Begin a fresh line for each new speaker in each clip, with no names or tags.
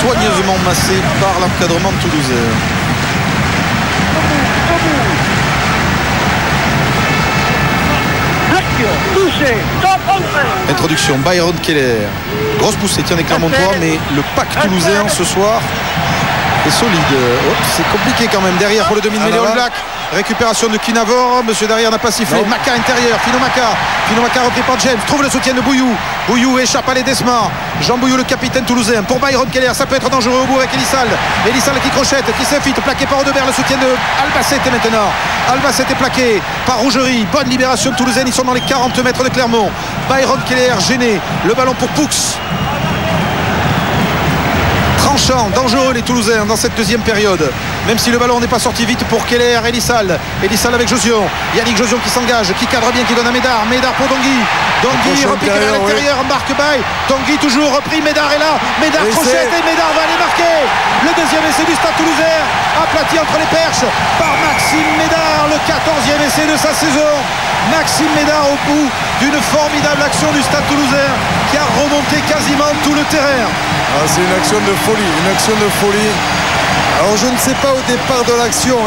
soigneusement massé par l'encadrement toulousain. Introduction, Byron Keller. Grosse poussée, tiens, les Clermontois, mais le pack toulousain ce soir est solide. C'est compliqué quand même. Derrière pour le demi-mêlée All Black. Récupération de Kinavor. Monsieur derrière n'a pas sifflé. Maka intérieur. Fino Maka repris par James. Trouve le soutien de Bouillou. Bouillou échappe à Ledesma. Jean Bouillou, le capitaine toulousain. Pour Byron Keller, ça peut être dangereux au bout avec Elissalde. Elissalde qui crochette, qui s'infite. Plaqué par Audebert. Le soutien de Albacete maintenant. Albacete est plaqué par Rougerie. Bonne libération de toulousaine. Ils sont dans les 40 mètres de Clermont. Byron Keller gêné. Le ballon pour Poux. Tranchant, dangereux les Toulousains dans cette deuxième période. Même si le ballon n'est pas sorti vite pour Keller, Elissalde avec Josion. Yannick Josion qui s'engage, qui cadre bien, qui donne à Médard. Médard pour Dongui. Dongui repiqué à l'intérieur, marque Baye. Dongui toujours repris, Médard est là. Médard crochette et Médard va aller marquer. Le deuxième essai du Stade Toulousain, aplati entre les perches par Maxime Médard, le 14e essai de sa saison. Maxime Médard au bout d'une formidable action du Stade Toulousain qui a remonté quasiment tout le terrain.
C'est une action de folie, Alors je ne sais pas au départ de l'action,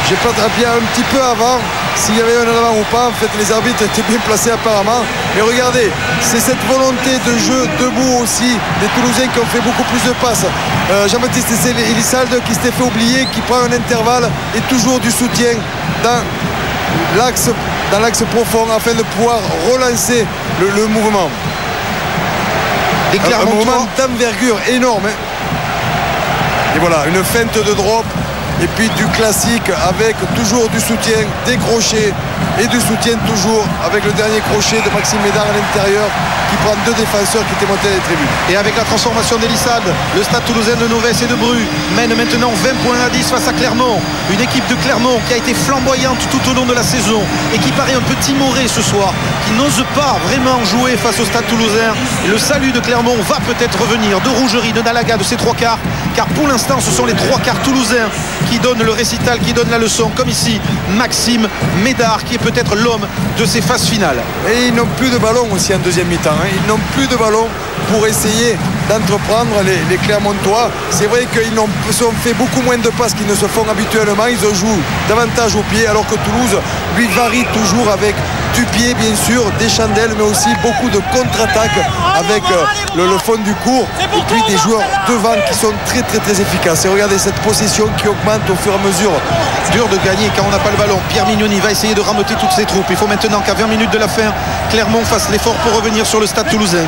j'ai pas bien un petit peu avant s'il y avait un avant ou pas. En fait, les arbitres étaient bien placés apparemment. Mais regardez, c'est cette volonté de jeu debout aussi des Toulousains qui ont fait beaucoup plus de passes. Jean-Baptiste Elissalde qui s'était fait oublier, qui prend un intervalle et toujours du soutien dans l'axe profond afin de pouvoir relancer le mouvement. Un mouvement d'envergure énorme. Et voilà, une feinte de drop et puis du classique avec toujours du soutien, des crochets et du soutien toujours avec le dernier crochet de Maxime Médard à l'intérieur qui prend deux défenseurs qui étaient montés à la tribune.
Et avec la transformation d'Elissalde, le Stade Toulousain de Novès et de Bru mène maintenant 20 points à 10 face à Clermont. Une équipe de Clermont qui a été flamboyante tout au long de la saison et qui paraît un peu timorée ce soir, qui n'ose pas vraiment jouer face au Stade Toulousain. Et le salut de Clermont va peut-être revenir de Rougerie, de Nalaga, de ses trois quarts, car pour l'instant ce sont les trois quarts toulousains qui donnent le récital, qui donnent la leçon, comme ici Maxime Médard qui est peut-être l'homme de ces phases finales.
Et ils n'ont plus de ballon aussi en deuxième mi-temps, Ils n'ont plus de ballon pour essayer d'entreprendre les Clermontois. C'est vrai qu'ils ont fait beaucoup moins de passes qu'ils ne se font habituellement. Ils jouent davantage au pied, alors que Toulouse lui varie toujours avec du pied bien sûr, des chandelles, mais aussi beaucoup de contre-attaques avec le fond du court et puis des joueurs devant qui sont très efficaces. Et regardez cette possession qui augmente au fur et à mesure.
Dur de gagner quand on n'a pas le ballon. Pierre Mignoni va essayer de rameuter toutes ses troupes. Il faut maintenant qu'à 20 minutes de la fin, Clermont fasse l'effort pour revenir sur le Stade Toulousain.